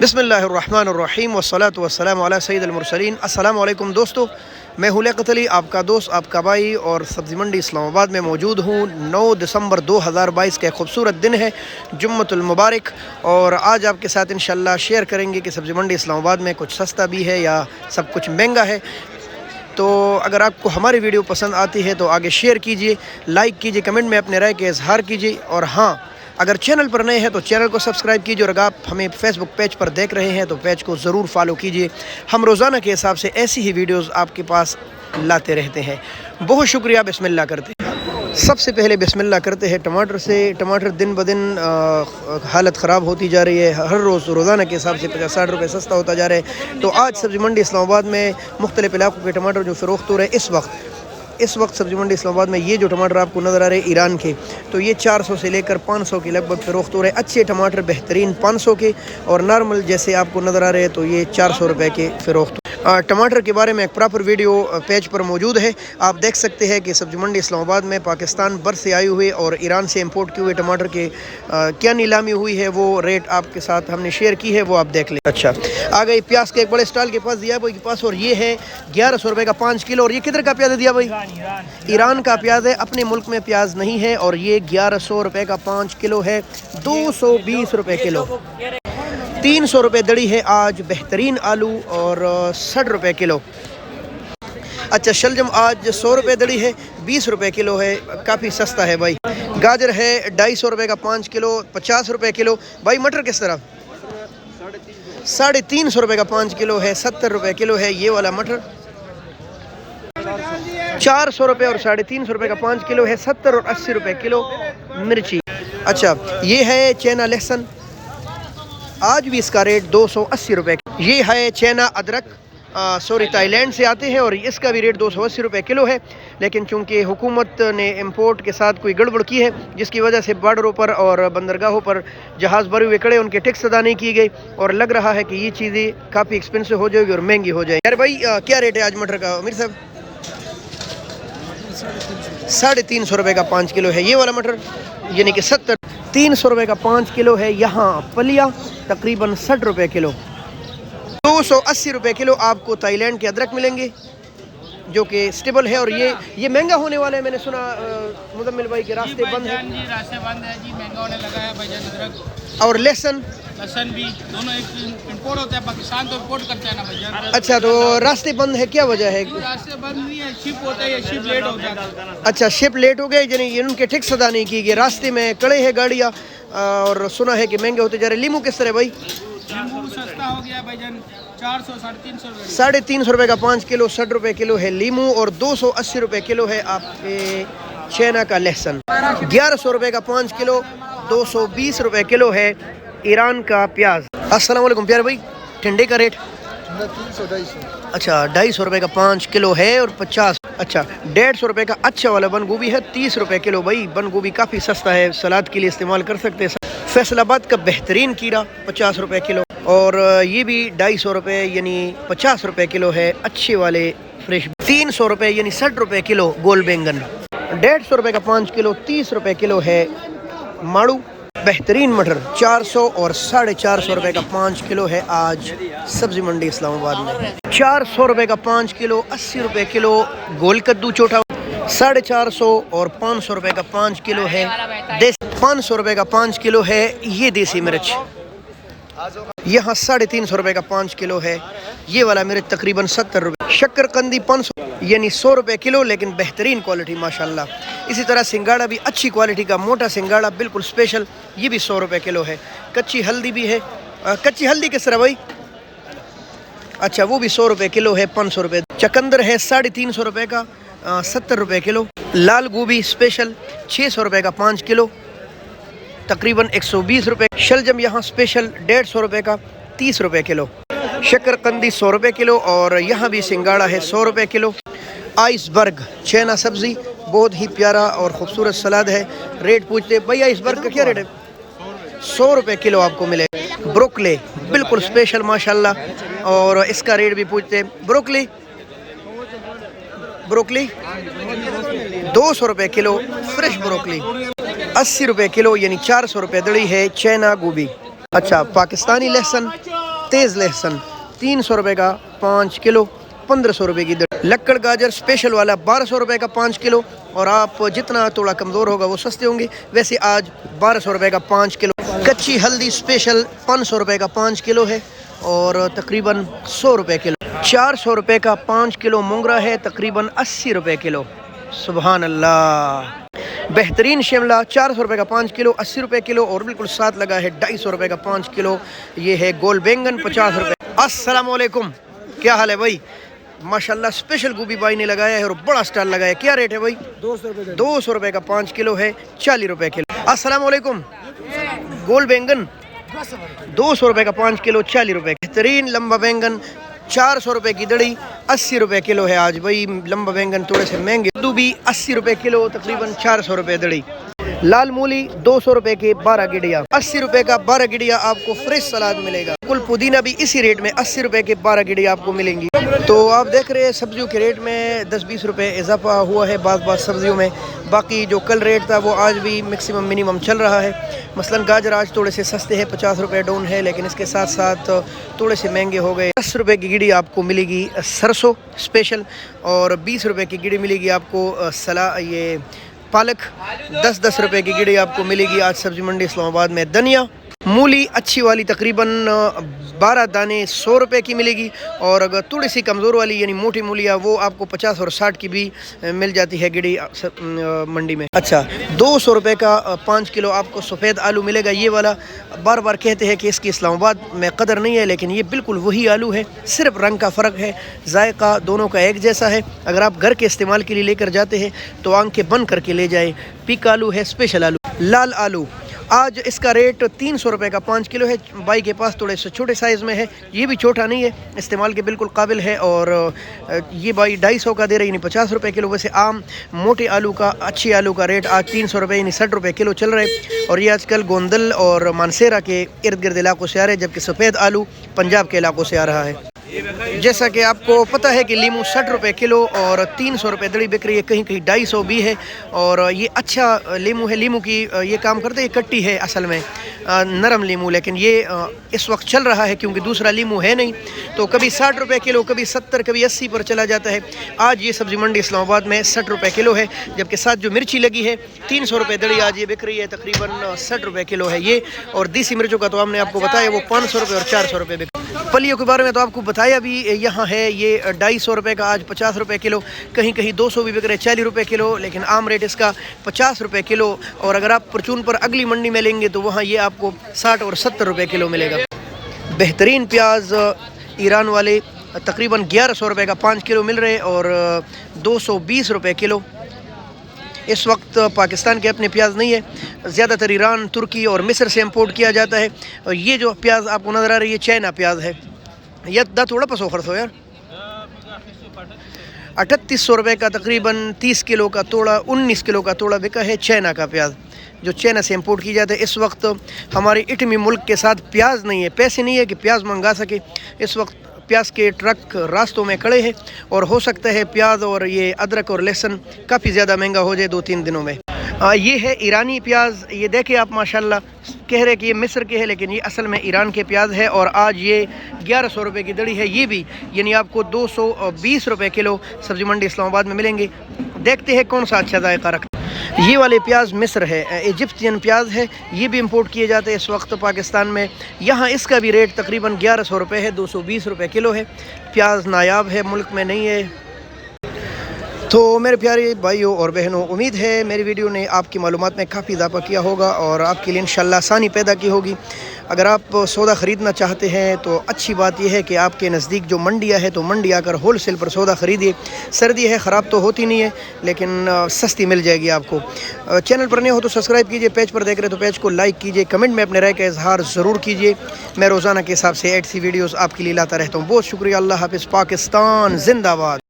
बिस्मिल्लाहिर्रहमानिर्रहीम वस्सलातु वस्सलामु अला सय्यिदिल मुरसलीन। अस्सलामु अलैकुम दोस्तों, मैं हूँ लियाकत अली, आपका दोस्त, आपका भाई, और सब्ज़ी मंडी इस्लामाबाद में मौजूद हूँ। 9 दिसंबर 2022 का खूबसूरत दिन है, जुम्मतुल मुबारक। और आज आपके साथ इंशाल्लाह शेयर करेंगे कि सब्ज़ी मंडी इस्लामाबाद में कुछ सस्ता भी है या सब कुछ महंगा है। तो अगर आपको हमारी वीडियो पसंद आती है तो आगे शेयर कीजिए, लाइक कीजिए, कमेंट में अपने राय का इजहार कीजिए। और हाँ, अगर चैनल पर नए हैं तो चैनल को सब्सक्राइब कीजिए, और अगर आप हमें फेसबुक पेज पर देख रहे हैं तो पेज को ज़रूर फॉलो कीजिए। हम रोज़ाना के हिसाब से ऐसी ही वीडियोस आपके पास लाते रहते हैं। बहुत शुक्रिया। बिस्मिल्लाह करते हैं। सबसे पहले बिस्मिल्लाह करते हैं टमाटर से। टमाटर दिन ब दिन हालत ख़राब होती जा रही है। हर रोज़ रोज़ाना के हिसाब से 50-60 रुपये सस्ता होता जा रहा है। तो आज सब्ज़ी मंडी इस्लामाबाद में मुख्तलिफ़ इलाक़ों के टमाटर जो फ़रोख्त हो रहे हैं इस वक्त सब्ज़ी मंडी इस्लामाबाद में, ये जो टमाटर आपको नज़र आ रहे हैं ईरान के, तो ये 400 से लेकर 500 के लगभग फ़रोख्त हो रहे हैं। अच्छे टमाटर बेहतरीन 500 के, और नॉर्मल जैसे आपको नज़र आ रहे हैं तो ये 400 रुपये के फ़रोख्त। टमाटर के बारे में एक प्रॉपर वीडियो पेज पर मौजूद है। आप देख सकते हैं कि सब्ज़ी मंडी इस्लामाबाद में पाकिस्तान भर से आए हुए और ईरान से इंपोर्ट किए हुए टमाटर के क्या नीलामी हुई है, वो रेट आपके साथ हमने शेयर की है, वो आप देख लें। अच्छा, आ गई प्याज के एक बड़े स्टॉल के पास दिया भाई के पास, और ये है 1100 रुपये का 5 किलो। और ये किधर का प्याज दिया भाई? ईरान का प्याज है, अपने मुल्क में प्याज नहीं है। और ये 1100 रुपये का 5 किलो है, 220 रुपये किलो। 300 रुपये दड़ी है आज बेहतरीन आलू, और 60 रुपये किलो। अच्छा, शलजम आज 100 रुपये दड़ी है, 20 रुपये किलो है, काफ़ी सस्ता है भाई। गाजर है 250 रुपये का 5 किलो, 50 रुपये किलो। भाई मटर किस तरह? 350 रुपये का 5 किलो है, 70 रुपये किलो है ये वाला मटर। 400 रुपये और 350 रुपये का 5 किलो है, 70 और 80 रुपये किलो मिर्ची। अच्छा, ये है चैना लहसुन, आज भी इसका रेट 280 रुपये। ये है चैना अदरक, थाईलैंड से आते हैं, और इसका भी रेट 280 रुपये किलो है। लेकिन चूंकि हुकूमत ने इंपोर्ट के साथ कोई गड़बड़ की है, जिसकी वजह से बॉर्डरों पर और बंदरगाहों पर जहाज़ भरे हुए खड़े, उनके टैक्स अदा नहीं की गई, और लग रहा है कि ये चीज़ें काफ़ी एक्सपेंसिव हो जाएगी और महंगी हो जाएगी। यार भाई क्या रेट है आज मटर का अमीर साहब? 350 रुपये का 5 किलो है ये वाला मटर, यानी कि 70। 300 रुपये का 5 किलो है यहाँ फलिया, तकरीबन 60 रुपये किलो। 280 रुपये किलो आपको थाईलैंड के अदरक मिलेंगे, जो कि स्टेबल है। और ये महंगा होने वाला है, मैंने सुना मुदम्मिल भाई के रास्ते बंद है। जी रास्ते बंद है जी, महंगा होने लगा है भाईजान अदरक। और लहसुन भी दोनों इंपोर्ट होता है, पाकिस्तान तो इंपोर्ट करते हैं ना भाईजान। अच्छा, तो रास्ते बंद है, क्या वजह है? रास्ते बंद नहीं है, शिप होता है, ये शिप लेट हो जाता है। अच्छा, शिप लेट हो गए, यानी उनके टैक्स अदा नहीं की गई, रास्ते में खड़े हैं गाड़ियाँ, और सुना है कि महंगे होते जा रहे। लीमू किस तरह भाई? लीमू सस्ता हो गया भाईजान, 400 350 रुपये। 350 रुपये का 5 किलो, 60 रुपये किलो है लीमू, और 280 रुपये किलो है आपके चैना का लहसुन। 1100 रुपये का 5 किलो, 220 रुपये किलो है ईरान का प्याज। अस्सलाम वालेकुम प्यारे भाई, ठंडे का रेट? 300-250। अच्छा, 250 रुपये का 5 किलो है, और 50। अच्छा, 150 रुपये का अच्छा वाला बंद गोभी है, 30 रुपये किलो। भाई बंद गोभी काफ़ी सस्ता है, सलाद के लिए इस्तेमाल कर सकते हैं। फैसलाबाद का बेहतरीन कीड़ा 50 रुपये किलो, और ये भी 250 रुपये यानी 50 रुपये किलो है अच्छे वाले फ्रेश। 300 रुपये यानी 60 रुपये किलो गोल बैंगन। 150 रुपये का 5 किलो, 30 रुपये किलो है माड़ू। बेहतरीन मटर 400 और 450 रुपये का 5 किलो है आज सब्ज़ी मंडी इस्लामाबाद में। 400 रुपये का 5 किलो, 80 रुपये किलो गोल कद्दू छोटा। 450 और 500 रुपये का 5 किलो है 500 रुपये का 5 किलो है ये देसी मिर्च। यहाँ 350 रुपये का 5 किलो है ये वाला मिर्च, तकरीबन 70 रुपये। शक्करकंदी 500 यानी 100 रुपये किलो, लेकिन बेहतरीन क्वालिटी माशाल्लाह। इसी तरह सिंगाड़ा भी अच्छी क्वालिटी का मोटा सिंगाड़ा बिल्कुल स्पेशल, ये भी 100 रुपये किलो है। कच्ची हल्दी भी है। कच्ची हल्दी किस तरह भाई? अच्छा, वो भी 100 रुपये किलो है, 500 रुपये। चकंदर है 350 रुपये का, 70 रुपये किलो। लाल गोभी स्पेशल 600 रुपये का 5 किलो, तकरीबन 120 रुपये। शलजम यहाँ स्पेशल 150 रुपये का 30 रुपये किलो। शक्करकंदी 100 रुपये किलो, और यहाँ भी सिंगाड़ा है 100 रुपये किलो। आइसबर्ग चैना सब्ज़ी बहुत ही प्यारा और ख़ूबसूरत सलाद है। रेट पूछते भाई, आइसबर्ग का क्या रेट है? 100 रुपये किलो आपको मिले। ब्रोकली बिल्कुल स्पेशल माशाल्लाह, और इसका रेट भी पूछते। ब्रोकली 200 रुपये किलो फ्रेश ब्रोकली। 80 रुपये किलो यानी 400 रुपये दड़ी है चैना गोभी। अच्छा, पाकिस्तानी लहसुन तेज़ लहसुन 300 रुपये का 5 किलो, 1500 रुपये की दर। लक्कड़ गाजर स्पेशल वाला 1200 रुपये का 5 किलो, और आप जितना थोड़ा कमज़ोर होगा वो सस्ते होंगे, वैसे आज 1200 रुपये का 5 किलो। कच्ची हल्दी स्पेशल 500 रुपये का 5 किलो है और तकरीबन 100 रुपये किलो। 400 रुपये का 5 किलो मोंगरा है, तकरीबन 80 रुपये किलो। सुबहान अल्लाह। बेहतरीन शिमला 400 रुपये का 5 किलो, 80 रुपये किलो, और बिल्कुल साथ लगा है 250 रुपये का 5 किलो। ये है गोल बैंगन 50 रुपये। अस्सलाम वालेकुम, क्या हाल है भाई? माशाल्लाह स्पेशल गोभी भाई ने लगाया है और बड़ा स्टाल लगाया है। क्या रेट है भाई? 200 रुपये का 5 किलो है, 40 रुपये किलो। अस्सलाम वालेकुम। गोल बैंगन 200 रुपये का 5 किलो, 40 रुपये। बेहतरीन लंबा बैंगन 400 रुपये की दड़ी, 80 रुपये किलो है आज भाई। लंबा बैंगन थोड़े से महंगे। कद्दू भी 80 रुपये किलो, तकरीबन 400 रुपये दड़ी। लाल मूली 200 रुपये के 12 गिडिया, 80 रुपये का 12 गिडिया आपको फ्रेश सलाद मिलेगा। कुल पुदीना भी इसी रेट में 80 रुपये के 12 गिडिया आपको मिलेंगी। तो आप देख रहे हैं सब्जियों के रेट में 10-20 रुपये इजाफा हुआ है बाज़ सब्जियों में। बाकी जो कल रेट था वो आज भी मैक्सिमम मिनिमम चल रहा है। मसलन गाजर आज थोड़े से सस्ते हैं, 50 रुपये डाउन है, लेकिन इसके साथ साथ थोड़े से महंगे हो गए। 10 रुपये की गिडी आपको मिलेगी सरसों स्पेशल, और 20 रुपये की गिडी मिलेगी आपको ये पालक। 10-10 रुपये की गिडी आपको मिलेगी आज सब्जी मंडी इस्लामाबाद में। धनिया मूली अच्छी वाली तकरीबन 12 दाने 100 रुपये की मिलेगी, और अगर थोड़ी सी कमज़ोर वाली यानी मोटी मूलियाँ वो आपको 50 और 60 की भी मिल जाती है गिडी मंडी में। अच्छा, 200 रुपये का 5 किलो आपको सफ़ेद आलू मिलेगा। ये वाला बार बार कहते हैं कि इसकी इस्लामाबाद में कदर नहीं है, लेकिन ये बिल्कुल वही आलू है, सिर्फ रंग का फ़र्क है, जायका दोनों का एक जैसा है। अगर आप घर के इस्तेमाल के लिए लेकर जाते हैं तो आंखें बंद करके ले जाए। पिक आलू है, स्पेशल आलू। लाल आलू आज इसका रेट 300 रुपये का 5 किलो है। भाई के पास थोड़े से छोटे साइज़ में है, ये भी छोटा नहीं है, इस्तेमाल के बिल्कुल काबिल है। और ये भाई 250 का दे रही, यानी 50 रुपये किलो। वैसे आम मोटे आलू का, अच्छी आलू का रेट आज 300 रुपये यानी 60 रुपये किलो चल रहे हैं। और ये आजकल गोंदल और मानसेरा के इर्द गिर्द इलाकों से आ रहे हैं, जबकि सफ़ेद आलू पंजाब के इलाकों से आ रहा है। जैसा कि आपको पता है कि लीमू 60 रुपये किलो और 300 रुपये दड़ी बिक रही है, कहीं कहीं 250 भी है। और ये अच्छा लीमू है, लीमू की ये काम करते हैं, कट्टी है असल में, नरम लीमू, लेकिन ये इस वक्त चल रहा है क्योंकि दूसरा लीमू है नहीं, तो कभी 60 रुपये किलो, कभी 70, कभी 80 पर चला जाता है। आज ये सब्ज़ी मंडी इस्लामाबाद में 60 रुपये किलो है, जबकि साथ जो मिर्ची लगी है 300 रुपये दड़ी आज ये बिक रही है, तकरीबन 60 रुपये किलो है ये। और देसी मिर्चों का तो हमने आपको बताया वो 500 रुपये और 400 रुपये बिक। फलियों के बारे में तो आपको बताया भी, यहाँ है ये 250 रुपये का आज 50 रुपये किलो, कहीं कहीं 200 भी बिक रहे, 40 रुपये किलो, लेकिन आम रेट इसका 50 रुपये किलो। और अगर आप परचून पर अगली मंडी में लेंगे तो वहाँ ये आपको 60 और 70 रुपये किलो मिलेगा। बेहतरीन प्याज ईरान वाले तकरीबन 1100 रुपये का 5 किलो मिल रहे, और 220 रुपये किलो। इस वक्त पाकिस्तान के अपने प्याज नहीं है, ज़्यादातर ईरान, तुर्की और मिस्र से इंपोर्ट किया जाता है। और ये जो प्याज आपको नज़र आ रही है चाइना प्याज है। यह दा थोड़ा पसो खर्च हो यार। 3800 रुपये का तकरीबन 30 किलो का तोड़ा, 19 किलो का तोड़ा बिका है चाइना का प्याज, जो चाइना से इंपोर्ट की जाता है। इस वक्त हमारे इटमी मुल्क के साथ प्याज नहीं है, पैसे नहीं है कि प्याज मंगा सके। इस वक्त प्याज के ट्रक रास्तों में खड़े हैं, और हो सकता है प्याज और ये अदरक और लहसुन काफ़ी ज़्यादा महंगा हो जाए 2-3 दिनों में। ये है ईरानी प्याज, ये देखें आप माशाल्लाह, कह रहे कि ये मिस्र के है, लेकिन ये असल में ईरान के प्याज है। और आज ये 1100 रुपये की दड़ी है, ये भी यानी आपको 220 रुपये किलो सब्ज़ी मंडी इस्लामाबाद में मिलेंगे। देखते हैं कौन सा अच्छा जायका रखता। ये वाले प्याज मिस्र है, इजिप्शियन प्याज है, ये भी इंपोर्ट किए जाते हैं इस वक्त पाकिस्तान में। यहाँ इसका भी रेट तकरीबन 1100 रुपये है, 220 रुपये किलो है। प्याज नायाब है, मुल्क में नहीं है। तो मेरे प्यारे भाइयों और बहनों, उम्मीद है मेरी वीडियो ने आपकी मालूमात में काफ़ी इजाफा किया होगा और आपके लिए इंशाल्लाह आसानी पैदा की होगी। अगर आप सौदा ख़रीदना चाहते हैं तो अच्छी बात यह है कि आपके नज़दीक जो मंडियाँ है तो मंडी आकर होल सेल पर सौदा ख़रीदिए। सर्दी है, ख़राब तो होती नहीं है, लेकिन सस्ती मिल जाएगी आपको। चैनल पर नए हो तो सब्सक्राइब कीजिए, पेज पर देख रहे तो पेज को लाइक कीजिए, कमेंट में अपने राय का इजहार ज़रूर कीजिए। मैं रोज़ाना के हिसाब से ऐसी वीडियोज़ आपके लिए लाता रहता हूँ। बहुत शुक्रिया। अल्लाह हाफ़िज़। पाकिस्तान ज़िंदाबाद।